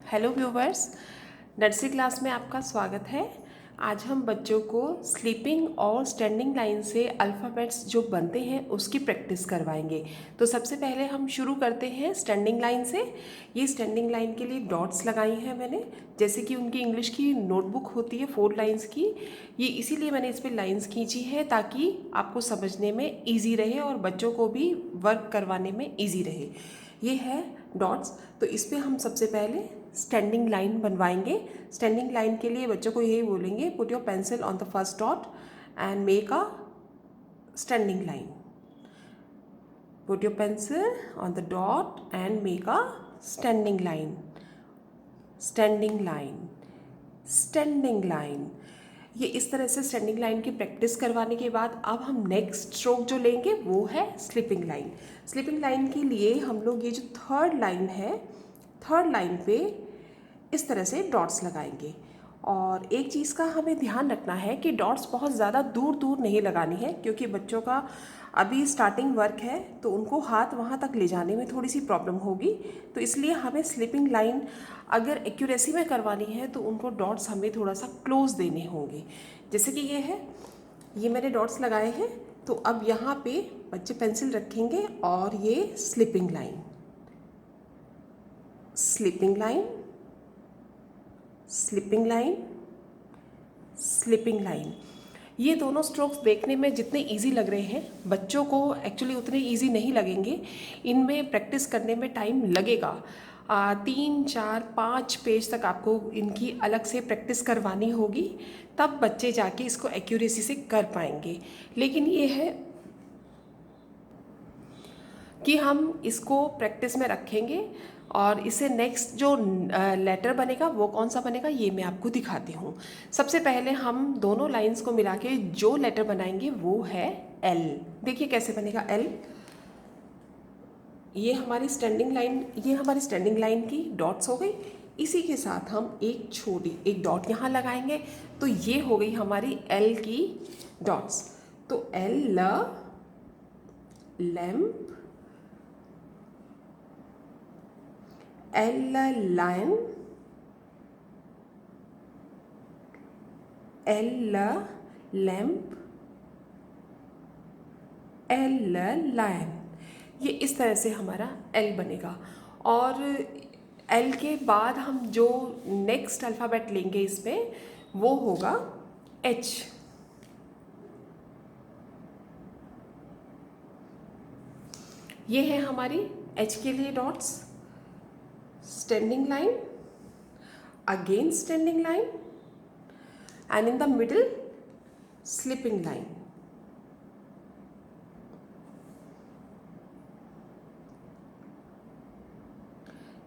Hello viewers, nursery class में आपका स्वागत है। आज हम बच्चों को स्लीपिंग और स्टैंडिंग लाइन से अल्फ़ाबेट्स जो बनते हैं उसकी प्रैक्टिस करवाएंगे। तो सबसे पहले हम शुरू करते हैं स्टैंडिंग लाइन से। ये स्टैंडिंग लाइन के लिए डॉट्स लगाई हैं मैंने, जैसे कि उनकी इंग्लिश की नोटबुक होती है 4 लाइन्स की। ये इसीलिए मैंने इस पर लाइन्स खींची है ताकि आपको समझने में ईजी रहे और बच्चों को भी वर्क करवाने में ईजी रहे। ये है डॉट्स। तो इस पर हम सबसे पहले स्टैंडिंग लाइन बनवाएंगे। स्टैंडिंग लाइन के लिए बच्चों को यही बोलेंगे, put your pencil on the first dot and make a standing line. Put your pencil on the dot and make a standing line. Standing line, standing line. ये इस तरह से स्टैंडिंग लाइन की प्रैक्टिस करवाने के बाद अब हम नेक्स्ट स्ट्रोक जो लेंगे वो है स्लिपिंग लाइन। स्लिपिंग लाइन के लिए हम लोग ये जो थर्ड लाइन है, थर्ड लाइन पे इस तरह से डॉट्स लगाएंगे। और एक चीज़ का हमें ध्यान रखना है कि डॉट्स बहुत ज़्यादा दूर दूर नहीं लगानी है, क्योंकि बच्चों का अभी स्टार्टिंग वर्क है तो उनको हाथ वहाँ तक ले जाने में थोड़ी सी प्रॉब्लम होगी। तो इसलिए हमें स्लिपिंग लाइन अगर एक्यूरेसी में करवानी है तो उनको डॉट्स हमें थोड़ा सा क्लोज देने होंगे। जैसे कि ये है, ये मैंने डॉट्स लगाए हैं। तो अब यहाँ पे बच्चे पेंसिल रखेंगे और ये sleeping line, sleeping line, sleeping line, sleeping line. ये दोनों स्ट्रोक्स देखने में जितने इजी लग रहे हैं, बच्चों को एक्चुअली उतने इजी नहीं लगेंगे। इनमें प्रैक्टिस करने में टाइम लगेगा। 3, 4, 5 पेज तक आपको इनकी अलग से प्रैक्टिस करवानी होगी, तब बच्चे जाके इसको एक्यूरेसी से कर पाएंगे। लेकिन ये है कि हम इसको प्रैक्टिस में रखेंगे और इससे नेक्स्ट जो लेटर बनेगा वो कौन सा बनेगा ये मैं आपको दिखाती हूँ। सबसे पहले हम दोनों लाइंस को मिला के जो लेटर बनाएंगे वो है एल। देखिए कैसे बनेगा एल। ये हमारी स्टैंडिंग लाइन, ये हमारी स्टैंडिंग लाइन की डॉट्स हो गई। इसी के साथ हम एक छोटी एक डॉट यहाँ लगाएंगे, तो ये हो गई हमारी एल की डॉट्स। तो एल, ल, lamp, L, lion, L, lamp, L, lion। ये इस तरह से हमारा L बनेगा। और L के बाद हम जो नेक्स्ट अल्फ़ाबेट लेंगे इसमें वो होगा H। ये है हमारी H के लिए dots. Standing line, again standing line, and in the middle slipping line।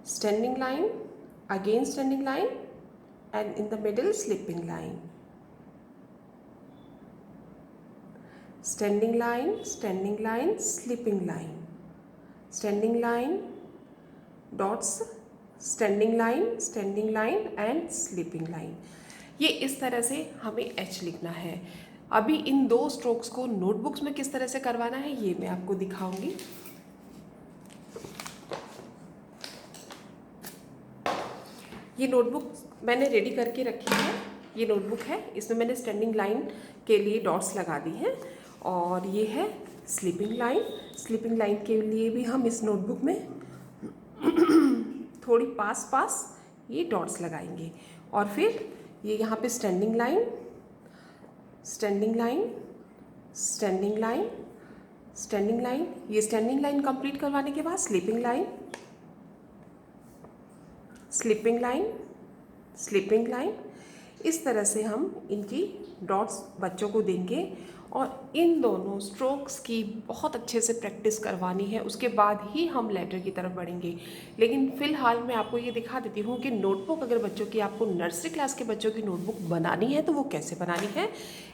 Standing line, again standing line, and in the middle slipping line। Standing line, standing line, slipping line। Standing line, dots, standing line, standing line and sleeping line. ये इस तरह से हमें H लिखना है। अभी इन दो strokes को नोटबुक्स में किस तरह से करवाना है ये मैं आपको दिखाऊंगी। ये नोटबुक मैंने रेडी करके रखी है। ये नोटबुक है, इसमें मैंने स्टैंडिंग लाइन के लिए डॉट्स लगा दी हैं। और ये है स्लीपिंग लाइन। स्लीपिंग लाइन के लिए भी हम इस नोटबुक में थोड़ी पास पास ये डॉट्स लगाएंगे। और फिर ये यहाँ पे standing line, standing line, standing line, standing line. ये स्टैंडिंग लाइन कंप्लीट करवाने के बाद sleeping line, sleeping line, sleeping line. इस तरह से हम इनकी डॉट्स बच्चों को देंगे। और इन दोनों स्ट्रोक्स की बहुत अच्छे से प्रैक्टिस करवानी है, उसके बाद ही हम लेटर की तरफ बढ़ेंगे। लेकिन फ़िलहाल मैं आपको ये दिखा देती हूँ कि नोटबुक अगर बच्चों की, आपको नर्सरी क्लास के बच्चों की नोटबुक बनानी है तो वो कैसे बनानी है।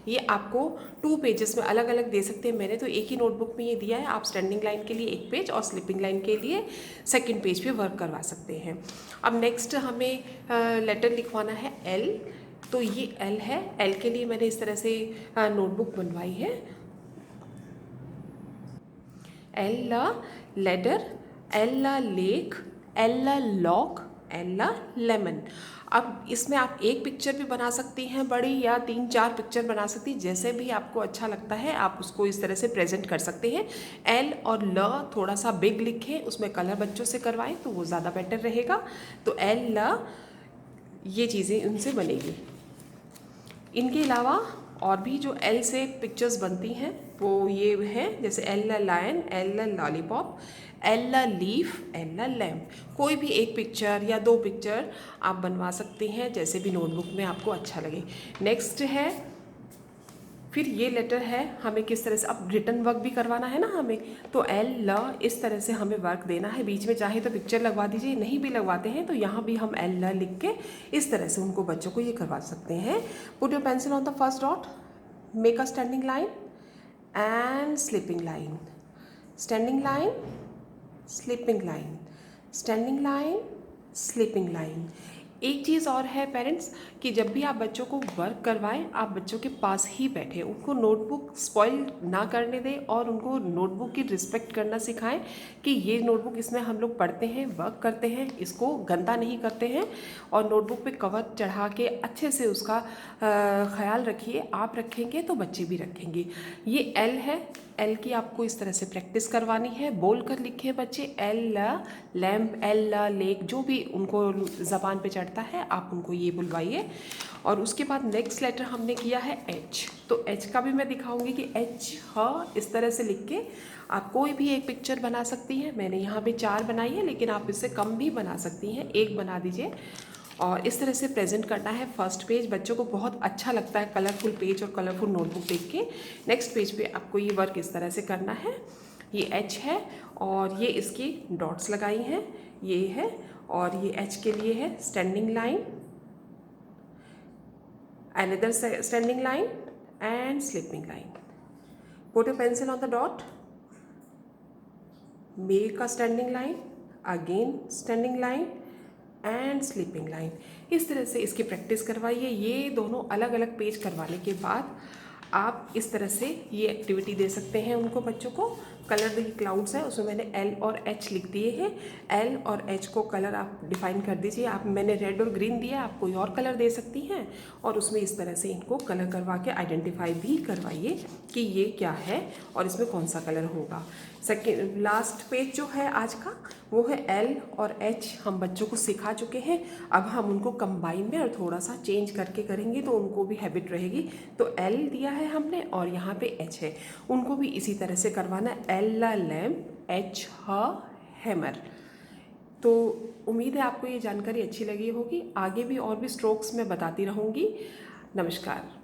ये आपको 2 पेजेस में अलग अलग दे सकते हैं। मैंने तो एक ही नोटबुक में ये दिया है। आप स्टैंडिंग लाइन के लिए 1 पेज और स्लिपिंग लाइन के लिए 2nd पेज पे वर्क करवा सकते हैं। अब नेक्स्ट हमें लेटर लिखवाना है एल। तो ये एल है। एल के लिए मैंने इस तरह से नोटबुक बनवाई है। L, ladder, L, lake, L, lock, L lemon. अब इसमें आप एक पिक्चर भी बना सकती हैं बड़ी, या 3-4 पिक्चर बना सकती हैं, जैसे भी आपको अच्छा लगता है आप उसको इस तरह से प्रेजेंट कर सकते हैं। L और ल थोड़ा सा बिग लिखें, उसमें कलर बच्चों से करवाएं तो वो ज़्यादा बेटर रहेगा। तो L ल ये चीज़ें उनसे बनेगी। इनके अलावा और भी जो एल से पिक्चर्स बनती हैं वो ये हैं, जैसे L lion, L lollipop, L leaf, L lamp. कोई भी एक पिक्चर या 2 पिक्चर आप बनवा सकते हैं, जैसे भी नोटबुक में आपको अच्छा लगे। नेक्स्ट है, फिर ये लेटर है, हमें किस तरह से अब रिटर्न वर्क भी करवाना है ना हमें, तो एल ल इस तरह से हमें वर्क देना है। बीच में चाहे तो पिक्चर लगवा दीजिए, नहीं भी लगवाते हैं तो यहाँ भी हम एल ल लिख के इस तरह से उनको बच्चों को ये करवा सकते हैं। Put your pencil on the first dot, make a standing line and sleeping line, standing line, sleeping line, standing line, sleeping line. एक चीज़ और है पेरेंट्स, कि जब भी आप बच्चों को वर्क करवाएं आप बच्चों के पास ही बैठे, उनको नोटबुक स्पॉइल ना करने दें और उनको नोटबुक की रिस्पेक्ट करना सिखाएं कि ये नोटबुक इसमें हम लोग पढ़ते हैं, वर्क करते हैं, इसको गंदा नहीं करते हैं। और नोटबुक पे कवर चढ़ा के अच्छे से उसका ख्याल रखिए, आप रखेंगे तो बच्चे भी रखेंगे। ये एल है, एल की आपको इस तरह से प्रैक्टिस करवानी है, बोल कर लिखे बच्चे, एल लैम्प, एल लेक, जो भी उनको ज़बान पे चढ़ता है आप उनको ये बुलवाइए। और उसके बाद नेक्स्ट लेटर हमने किया है एच, तो एच का भी मैं दिखाऊंगी कि एच ह इस तरह से लिख के आप कोई भी एक पिक्चर बना सकती हैं। मैंने यहाँ पे 4 बनाई है, लेकिन आप इससे कम भी बना सकती हैं, 1 बना दीजिए। और इस तरह से प्रेजेंट करना है फर्स्ट पेज। बच्चों को बहुत अच्छा लगता है कलरफुल पेज और कलरफुल नोटबुक देख के। नेक्स्ट पेज पे आपको ये वर्क इस तरह से करना है। ये एच है और ये इसकी डॉट्स लगाई हैं, ये है, और ये एच के लिए है standing line, another standing line and slipping line. Put your pencil on the dot, make a standing line, again standing line and sleeping line. इस तरह से इसकी प्रैक्टिस करवाइए। ये दोनों अलग अलग पेज करवाने के बाद आप इस तरह से ये एक्टिविटी दे सकते हैं उनको बच्चों को। कलर द क्लाउड्स है, उसमें मैंने एल और एच लिख दिए हैं। एल और एच को कलर आप डिफाइन कर दीजिए। आप मैंने रेड और ग्रीन दिया, आप कोई और कलर दे सकती हैं और उसमें इस तरह से इनको कलर करवा के आइडेंटिफाई भी करवाइए कि ये क्या है और इसमें कौन सा कलर होगा। सेकेंड लास्ट पेज जो है आज का वो है एल और एच, हम बच्चों को सिखा चुके हैं। अब हम उनको कंबाइन में और थोड़ा सा चेंज करके करेंगे तो उनको भी हैबिट रहेगी। तो एल दिया है हमने और यहाँ पे एच है, उनको भी इसी तरह से करवाना। L lamp, H hammer. तो उम्मीद है आपको ये जानकारी अच्छी लगी होगी। आगे भी और भी स्ट्रोक्स मैं बताती रहूँगी। नमस्कार।